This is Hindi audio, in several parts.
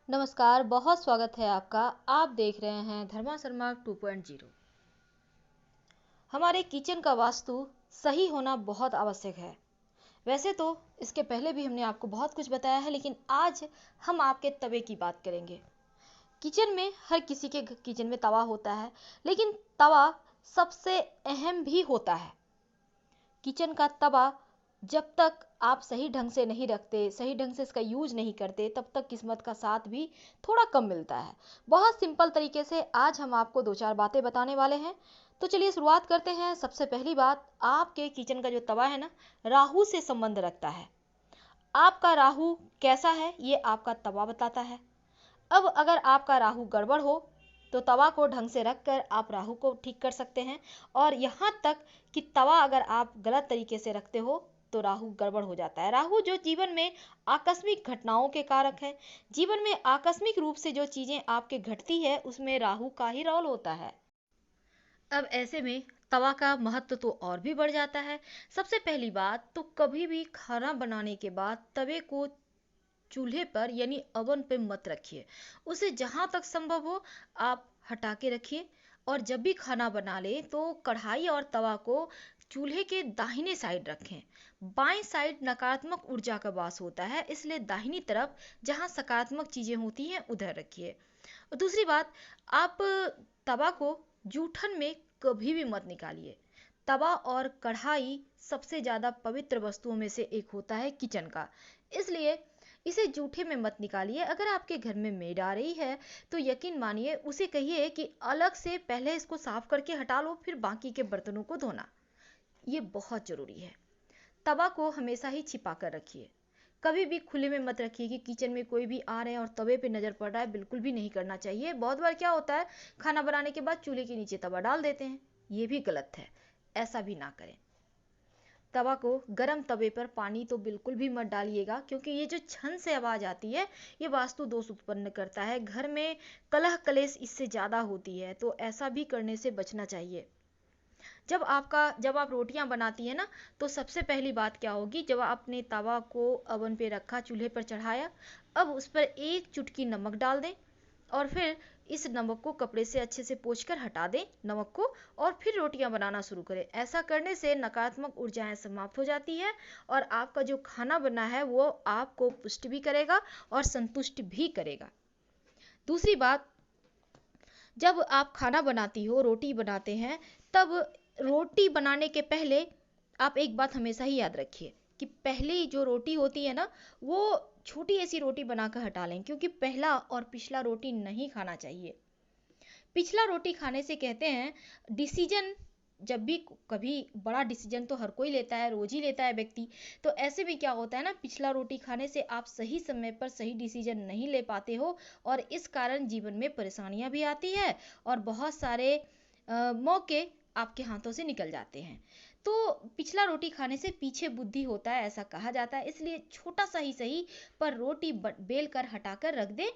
नमस्कार, बहुत स्वागत है आपका। आप देख रहे हैं धर्मा शर्मा 2.0। हमारे किचन का वास्तु सही होना बहुत आवश्यक है। वैसे तो इसके पहले भी हमने आपको बहुत कुछ बताया है, लेकिन आज हम आपके तवे की बात करेंगे। किचन में हर किसी के किचन में तवा होता है, लेकिन तवा सबसे अहम भी होता है। किचन का तवा जब तक आप सही ढंग से नहीं रखते, सही ढंग से इसका यूज नहीं करते, तब तक किस्मत का साथ भी थोड़ा कम मिलता है। बहुत सिंपल तरीके से आज हम आपको दो चार बातें बताने वाले हैं। तो चलिए शुरुआत करते हैं। सबसे पहली बात, आपके किचन का जो तवा है ना, राहु से संबंध रखता है। आपका राहु कैसा है ये आपका तवा बताता है। अब अगर आपका राहु गड़बड़ हो तो तवा को ढंग से रखकर आप राहु को ठीक कर सकते हैं। और यहाँ तक कि तवा अगर आप गलत तरीके से रखते हो तो राहु गड़बड़ हो जाता है। राहु जो जीवन में आकस्मिक घटनाओं के कारक है, जीवन में आकस्मिक रूप से जो चीजें आपके घटती है उसमें राहु का ही रोल होता है। अब ऐसे में तवा का महत्व तो और भी बढ़ जाता है। सबसे पहली बात तो कभी भी खाना बनाने के बाद तवे को चूल्हे पर यानी अवन पे मत रखिए। उसे जहां तक संभव हो आप हटा के रखिए। और जब भी खाना बना ले तो कढ़ाई और तवा को चूल्हे के दाहिने साइड रखें। बाएं साइड नकारात्मक ऊर्जा का वास होता है, इसलिए दाहिनी तरफ जहां सकारात्मक चीजें होती हैं उधर रखिए। और दूसरी बात, आप तवा को जूठन में कभी भी मत निकालिए। तवा और कढ़ाई सबसे ज्यादा पवित्र वस्तुओं में से एक होता है किचन का, इसलिए इसे जूठे में मत निकालिए। अगर आपके घर में मेड आ रही है तो यकीन मानिए उसे कहिए कि अलग से पहले इसको साफ करके हटा लो, फिर बाकी के बर्तनों को धोना। ये बहुत जरूरी है। तवा को हमेशा ही छिपा कर रखिए। कभी भी खुले में मत रखिए कि किचन में कोई भी आ रहे हैं और तवे पे नजर पड़ रहा है। बिल्कुल भी नहीं करना चाहिए। बहुत बार क्या होता है, खाना बनाने के बाद चूल्हे के नीचे तवा डाल देते हैं, ये भी गलत है। ऐसा भी ना करें। तवा को गरम तवे पर पानी तो बिल्कुल भी मत डालिएगा, क्योंकि ये जो छन से आवाज आती है ये वास्तु दोष उत्पन्न करता है। घर में कलह कलेश इससे ज्यादा होती है, तो ऐसा भी करने से बचना चाहिए। जब आप रोटियां बनाती है ना, तो सबसे पहली बात क्या होगी, जब आपने तवा को अवन पे रखा, चूल्हे पर चढ़ाया, अब उस पर एक चुटकी नमक डाल दें और फिर इस नमक को कपड़े से अच्छे से पोंछकर हटा दें नमक को, और फिर रोटियां बनाना शुरू करें। ऐसा करने से नकारात्मक ऊर्जाएं समाप्त हो जाती है और आपका जो खाना बना है वो आपको पुष्ट भी करेगा और संतुष्ट भी करेगा। दूसरी बात, जब आप खाना बनाती हो, रोटी बनाते हैं, तब रोटी बनाने के पहले आप एक बात हमेशा ही याद रखिए कि पहली जो रोटी होती है ना, वो छोटी ऐसी रोटी बनाकर हटा लें, क्योंकि पहला और पिछला रोटी नहीं खाना चाहिए। पिछला रोटी खाने से कहते हैं डिसीजन, जब भी कभी बड़ा डिसीजन तो हर कोई लेता है, रोज ही लेता है व्यक्ति, तो ऐसे में क्या होता है ना, पिछला रोटी खाने से आप सही समय पर सही डिसीजन नहीं ले पाते हो और इस कारण जीवन में परेशानियां भी आती है और बहुत सारे मौके आपके हाथों से निकल जाते हैं। तो पिछला रोटी खाने से पीछे बुद्धि होता है, ऐसा कहा जाता है। इसलिए छोटा सा ही सही पर रोटी बेल कर हटाकर रख दे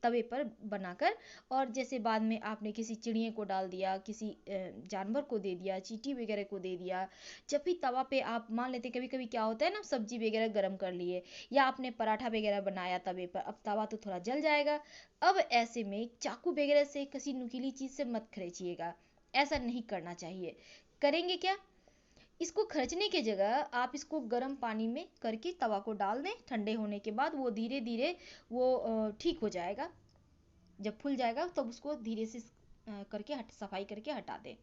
तवे पर बनाकर। और जैसे बाद में आपने किसी चिड़िए को डाल दिया, किसी जानवर को दे दिया, चींटी वगैरह को दे दिया। जब भी तवा पे आप मान लेते, कभी कभी क्या होता है ना, सब्जी वगैरह गर्म कर लिए या आपने पराठा वगैरह बनाया तवे पर, अब तवा तो थोड़ा जल जाएगा। अब ऐसे में चाकू वगैरह से किसी नुकीली चीज से मत खरीचिएगा, ऐसा नहीं करना चाहिए। करेंगे क्या, इसको खर्चने की जगह आप इसको गर्म पानी में करके तवा को डाल दें। ठंडे होने के बाद वो धीरे धीरे वो ठीक हो जाएगा। जब फूल जाएगा तब उसको धीरे से करके सफाई करके हटा दें,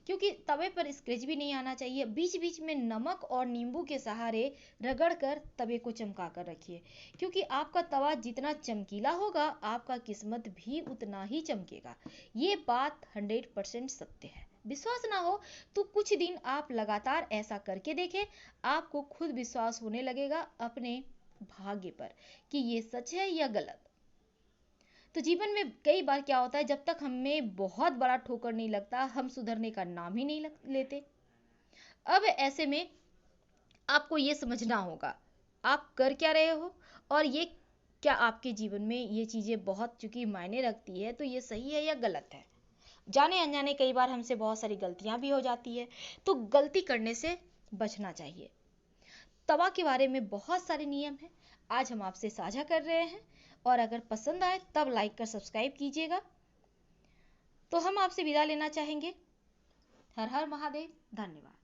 क्योंकि तवे पर स्क्रैच भी नहीं आना चाहिए। बीच बीच में नमक और नींबू के सहारे रगड़ कर तवे को चमका कर रखिए, क्योंकि आपका तवा जितना चमकीला होगा आपका किस्मत भी उतना ही चमकेगा। ये बात 100% सत्य है। विश्वास ना हो तो कुछ दिन आप लगातार ऐसा करके देखें, आपको खुद विश्वास होने लगेगा अपने भाग्य पर कि ये सच है या गलत। तो जीवन में कई बार क्या होता है, जब तक हमें बहुत बड़ा ठोकर नहीं लगता हम सुधरने का नाम ही नहीं लेते। अब ऐसे में आपको ये समझना होगा आप कर क्या रहे हो, और ये क्या आपके जीवन में ये चीजें बहुत चूंकि मायने रखती है, तो ये सही है या गलत है। जाने अनजाने कई बार हमसे बहुत सारी गलतियां भी हो जाती है, तो गलती करने से बचना चाहिए। तवा के बारे में बहुत सारे नियम हैं। आज हम आपसे साझा कर रहे हैं। और अगर पसंद आए तब लाइक कर सब्सक्राइब कीजिएगा। तो हम आपसे विदा लेना चाहेंगे। हर हर महादेव। धन्यवाद।